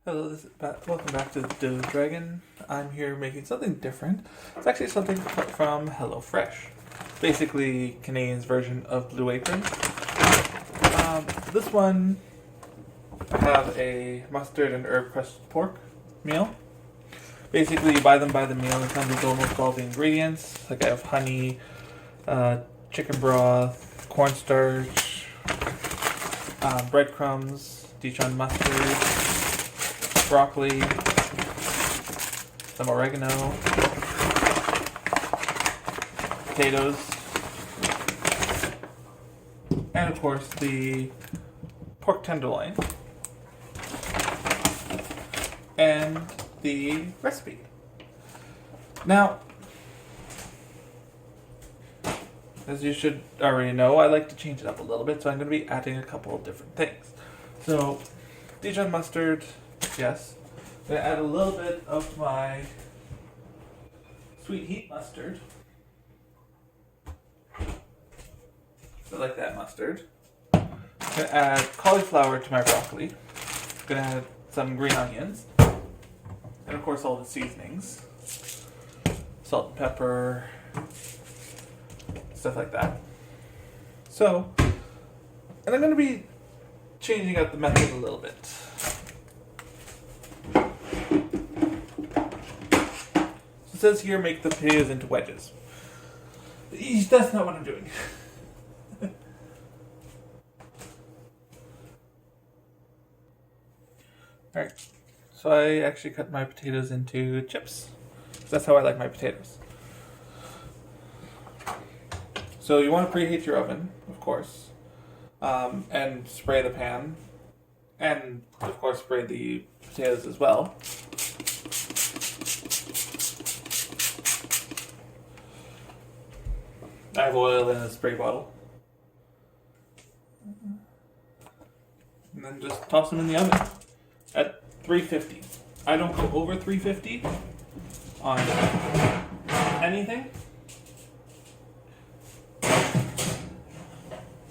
Hello, welcome back to the Dough Dragon. I'm here making something different. It's actually something from HelloFresh, basically Canadian's version of Blue Apron. This one, I have a mustard and herb crusted pork meal. Basically, you buy them by the meal. It comes with almost all the ingredients. Like I have honey, chicken broth, cornstarch, breadcrumbs, Dijon mustard, broccoli, some oregano, potatoes, and of course the pork tenderloin and the recipe. Now, as you should already know, I like to change it up a little bit, so I'm going to be adding a couple of different things. So, Dijon mustard, yes. I'm going to add a little bit of my sweet heat mustard. I like that mustard. I'm going to add cauliflower to my broccoli. I'm going to add some green onions. And of course all the seasonings. Salt and pepper. Stuff like that. So, and I'm going to be changing up the method a little bit. It says here make the potatoes into wedges. That's not what I'm doing. Alright, so I actually cut my potatoes into chips. That's how I like my potatoes. So you want to preheat your oven, of course, and spray the pan, and of course spray the potatoes as well. I have oil in a spray bottle. And then just toss them in the oven at 350. I don't go over 350 on anything.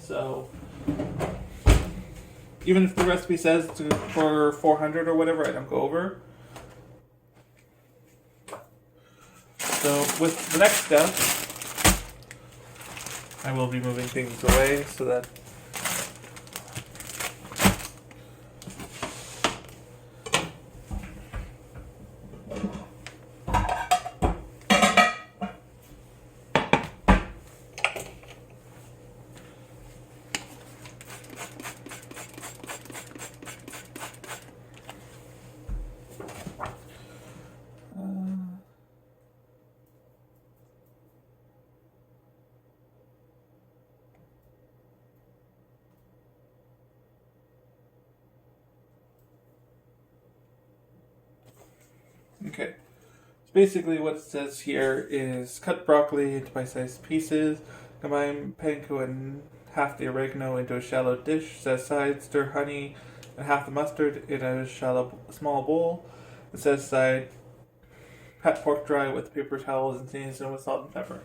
So, even if the recipe says for 400 or whatever, I don't go over. So, with the next step, I will be moving things away so that okay. So basically what it says here is cut broccoli into bite-sized pieces, combine panko and half the oregano into a shallow dish, set aside, stir honey and half the mustard in a small bowl, and set aside, pat pork dry with paper towels and season with salt and pepper.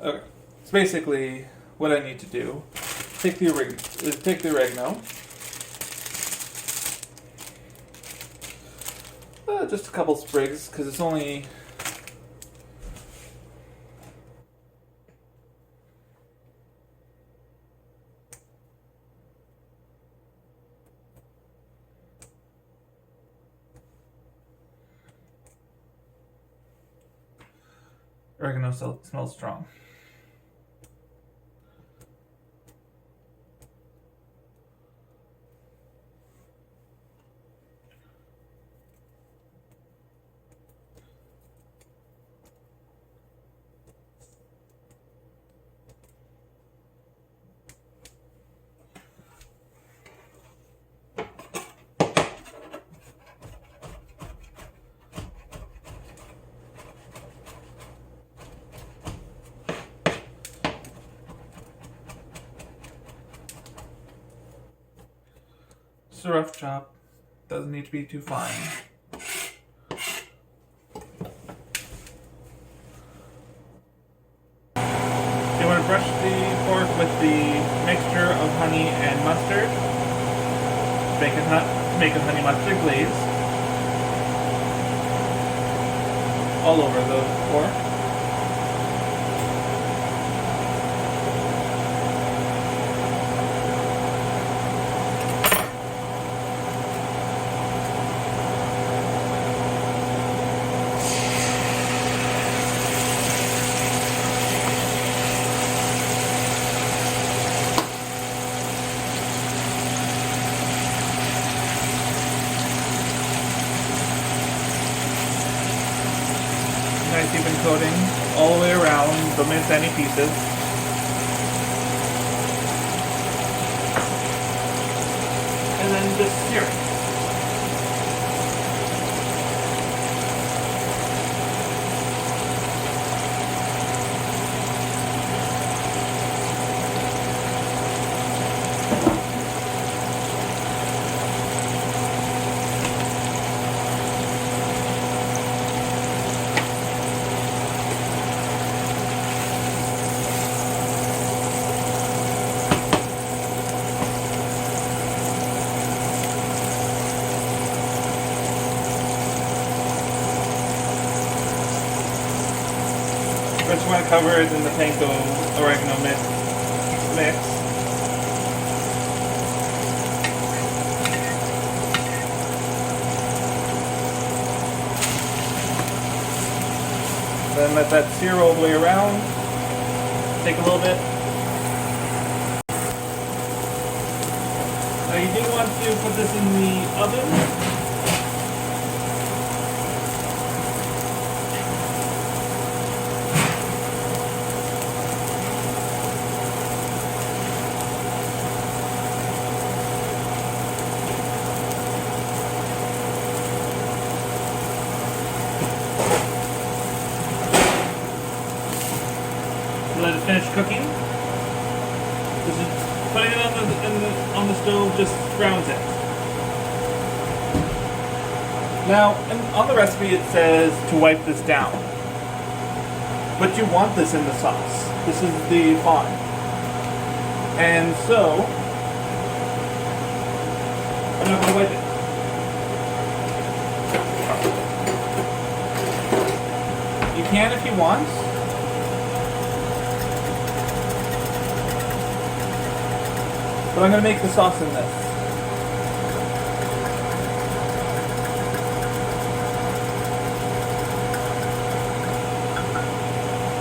Okay, so basically what I need to do, take the oregano, just a couple sprigs, because it's only oregano smells strong. Just a rough chop. Doesn't need to be too fine. You want to brush the pork with the mixture of honey and mustard. Bacon hot. to make a honey mustard glaze all over the pork. Nice even coating all the way around, don't miss any pieces. And then just sear it. First you want to cover it in the panko oregano mix. Then let that sear all the way around. Take a little bit. Now you do want to put this in the oven. Let it finish cooking. This is putting it on the stove just browns it. Now, on the recipe it says to wipe this down, but you want this in the sauce. This is the fond, and so I'm not going to wipe it. You can if you want. But I'm going to make the sauce in this.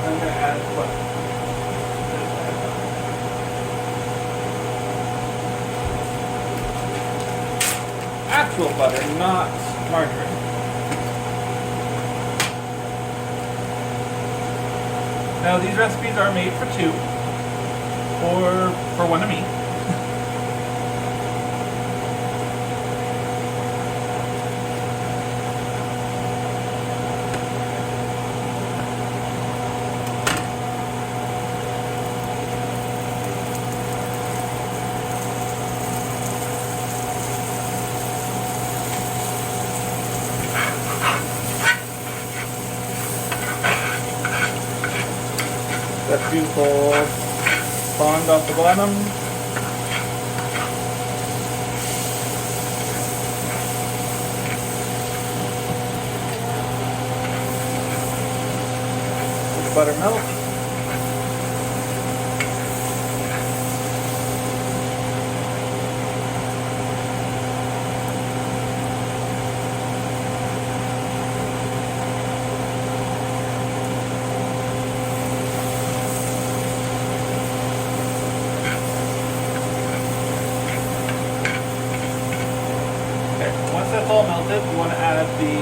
I'm going to add what? Actual butter, not margarine. Now these recipes are made for two, or for one of me. That beautiful fond off the bottom. Let the butter melt. Once that's all melted, you want to add the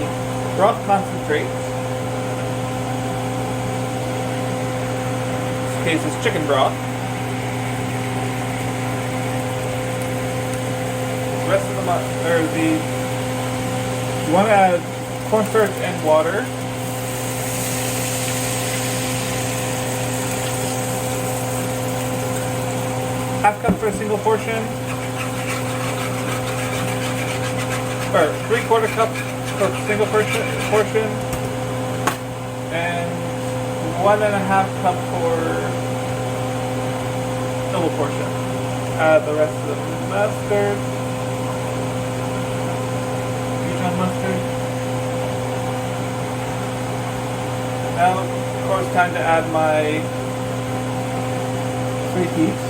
broth concentrate. In this case, it's chicken broth. The rest of you want to add cornstarch and water. Half cup for a single portion. Or 3/4 cup for single portion, and 1.5 cup for double portion. Add the rest of the mustard. of mustard. Now, of course, time to add my 3 heaps.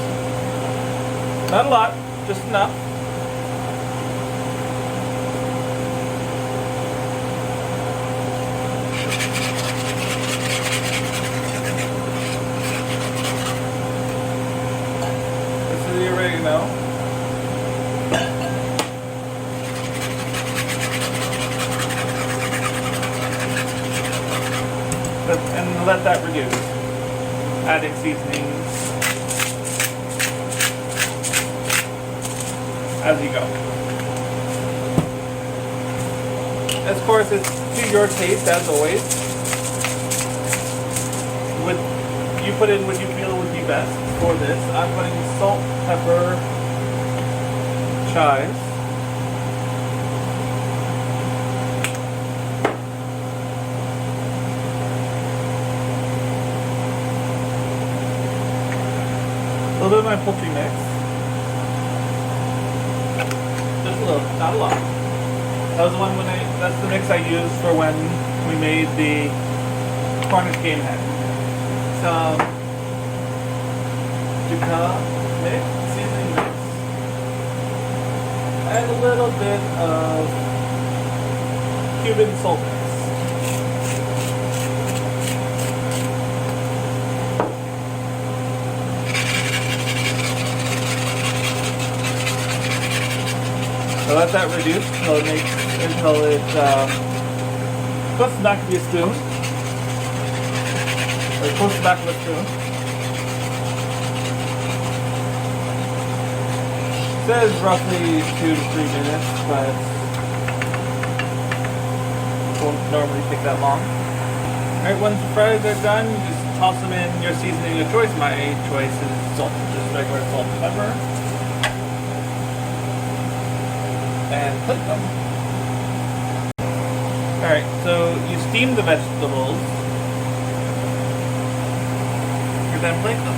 Not a lot, just enough. This is the oregano. And let that reduce. Adding seasonings as you go. Of course, it's to your taste as always. You put in what you feel would be best for this. I'm putting salt, pepper, chives. A little bit of my poultry mix. Just a little, not a lot. That was the one that's the mix I used for when we made the Cornish game head. Some duca mix, seasoning mix. And a little bit of Cuban salt mix. So let that reduce until it close to back to be a spoon. Or close to back of a spoon. It says roughly 2 to 3 minutes, but it won't normally take that long. Alright, once the fries are done, you just toss them in your seasoning of choice. My choice is salt, just regular salt and pepper. And cook them. Alright, so you steam the vegetables. You then plate them.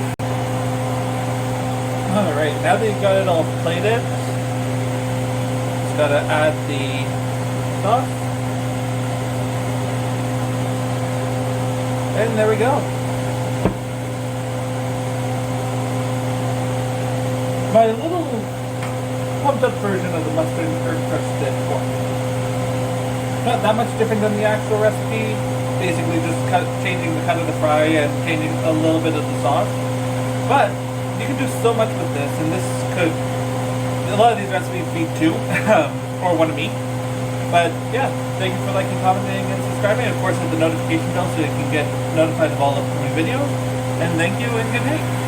Alright, now that you've got it all plated, just gotta add the sauce. And there we go. My little pumped up version of the mustard or crusted pork. Not that much different than the actual recipe. Basically just changing the cut of the fry and changing a little bit of the sauce. But you can do so much with this, and this could, a lot of these recipes feed 2 or 1 of me. But yeah, thank you for liking, commenting, and subscribing. And of course hit the notification bell so you can get notified of all upcoming videos. And thank you and good night.